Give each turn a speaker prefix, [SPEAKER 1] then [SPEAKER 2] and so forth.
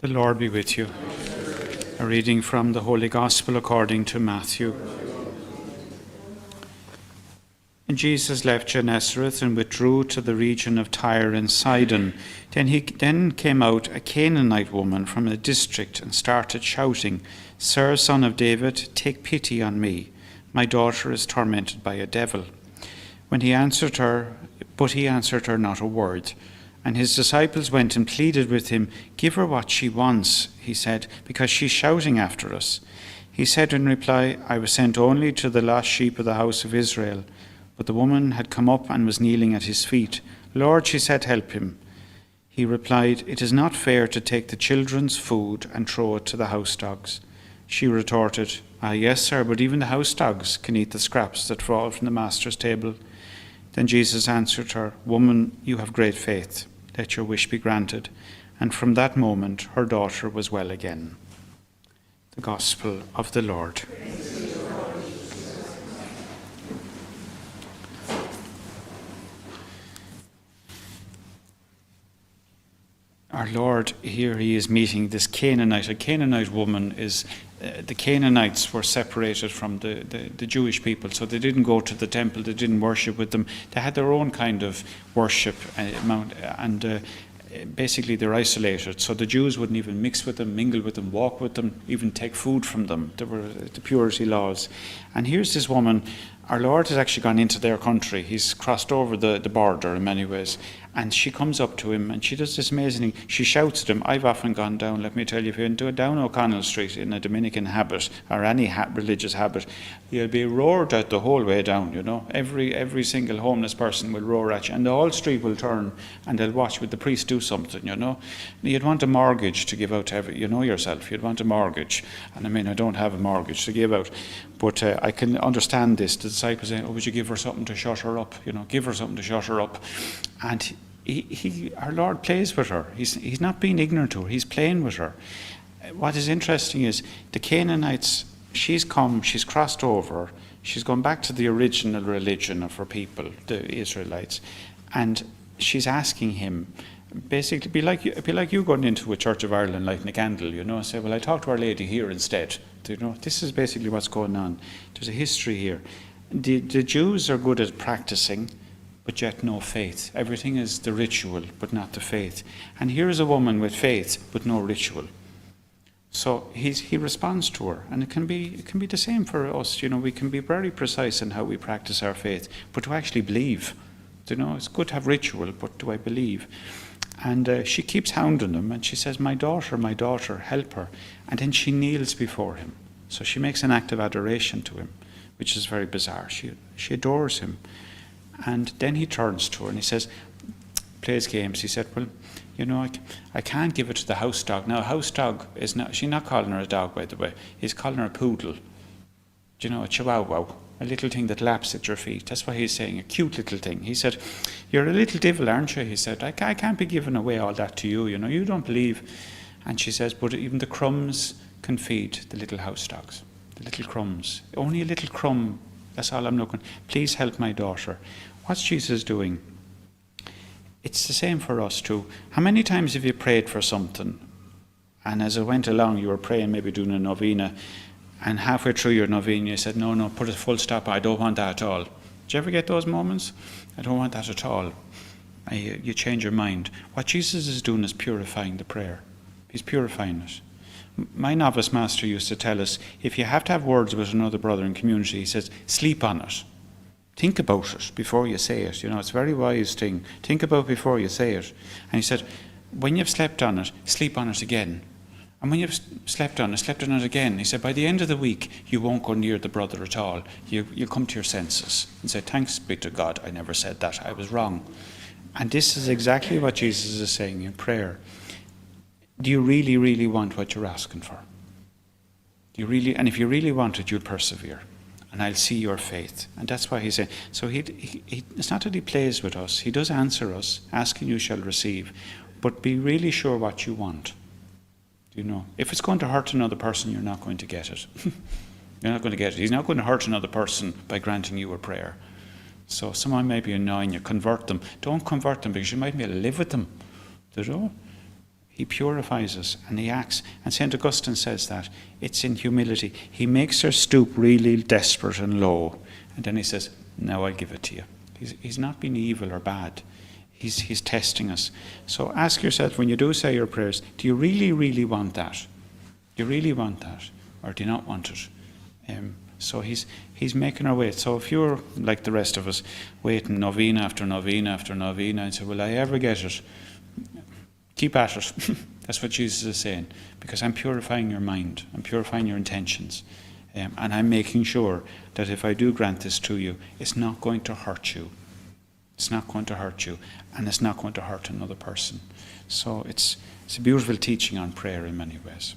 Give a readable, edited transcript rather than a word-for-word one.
[SPEAKER 1] The Lord be with you. A reading from the Holy Gospel according to Matthew. And Jesus left Gennesaret and withdrew to the region of Tyre and Sidon. Then came out a Canaanite woman from the district and started shouting, "Sir, Son of David, take pity on me. My daughter is tormented by a devil." But he answered her not a word. And his disciples went and pleaded with him, "Give her what she wants," he said, "because she's shouting after us." He said in reply, "I was sent only to the lost sheep of the house of Israel." But the woman had come up and was kneeling at his feet. "Lord," she said, "help him." He replied, "It is not fair to take the children's food and throw it to the house dogs." She retorted, "Ah, yes, sir, but even the house dogs can eat the scraps that fall from the master's table." Then Jesus answered her, "Woman, you have great faith. Let your wish be granted." And from that moment her daughter was well again. The Gospel of the Lord. Our Lord, here he is meeting this Canaanite. A Canaanite woman is, the Canaanites were separated from the Jewish people, so they didn't go to the temple, they didn't worship with them. They had their own kind of worship, and basically they're isolated. So the Jews wouldn't even mix with them, mingle with them, walk with them, even take food from them. There were the purity laws. And here's this woman. Our Lord has actually gone into their country. He's crossed over the border in many ways. And she comes up to him and she does this amazing thing. She shouts at him. I've often gone down, let me tell you, if you go down O'Connell Street in a Dominican habit or any religious habit, you'll be roared at the whole way down, you know. Every single homeless person will roar at you. And the whole street will turn and they'll watch with the priest do something, you know. You'd want a mortgage to give out to you know yourself. You'd want a mortgage. And I mean, I don't have a mortgage to give out. But I can understand this. The disciples saying, "Oh, would you give her something to shut her up? You know, give her something to shut her up." And our Lord plays with her. He's not being ignorant to her. He's playing with her. What is interesting is the Canaanites, she's crossed over. She's gone back to the original religion of her people, the Israelites. And she's asking him, basically, be like you going into a Church of Ireland lighting a candle, you know, say, "Well, I talk to Our Lady here instead." You know, this is basically what's going on. There's a history here. The Jews are good at practicing, but yet no faith. Everything is the ritual, but not the faith. And here is a woman with faith, but no ritual. So he responds to her, and it can be the same for us. You know, we can be very precise in how we practice our faith, but to actually believe. You know, it's good to have ritual, but do I believe? And she keeps hounding him, and she says, my daughter, help her." And then she kneels before him. So she makes an act of adoration to him, which is very bizarre. She adores him. And then he turns to her and he says, plays games. He said, "Well, you know, I can't give it to the house dog." Now, a house dog is not, she's not calling her a dog, by the way. He's calling her a poodle. Do you know, a chihuahua, a little thing that laps at your feet. That's what he's saying, a cute little thing. He said, "You're a little devil, aren't you?" He said, I can't be giving away all that to you, you know, you don't believe. And she says, "But even the crumbs can feed the little house dogs. The little crumbs. Only a little crumb. That's all I'm looking. Please help my daughter." What's Jesus doing? It's the same for us too. How many times have you prayed for something, and as it went along, you were praying, maybe doing a novena, and halfway through your novena you said, no, put a full stop, I don't want that at all. Do you ever get those moments? I don't want that at all. You change your mind. What Jesus is doing is purifying the prayer. He's purifying it. My novice master used to tell us, if you have to have words with another brother in community, he says, sleep on it. Think about it before you say it. You know, it's a very wise thing. Think about it before you say it. And he said, when you've slept on it, sleep on it again. And when you've slept on it again. He said, by the end of the week, you won't go near the brother at all. You'll come to your senses and say, thanks be to God, I never said that. I was wrong. And this is exactly what Jesus is saying in prayer. Do you really, really want what you're asking for? Do you really? And if you really want it, you'll persevere. And I'll see your faith. And that's why he's saying. So it's not that he plays with us. He does answer us. Ask and you shall receive. But be really sure what you want. You know, if it's going to hurt another person, you're not going to get it. You're not going to get it. He's not going to hurt another person by granting you a prayer. So someone may be annoying you. Convert them. Don't convert them because you might be able to live with them. You know? He purifies us, and he acts. And St. Augustine says that it's in humility. He makes her stoop really desperate and low, and then he says, now I'll give it to you. He's not being evil or bad. He's testing us. So ask yourself, when you do say your prayers, do you really, really want that? Do you really want that? Or do you not want it? So he's making our way. So if you're like the rest of us, waiting novena after novena after novena, and say, will I ever get it? Keep at it. That's what Jesus is saying. Because I'm purifying your mind. I'm purifying your intentions. And I'm making sure that if I do grant this to you, it's not going to hurt you. It's not going to hurt you. And it's not going to hurt another person. So it's a beautiful teaching on prayer in many ways.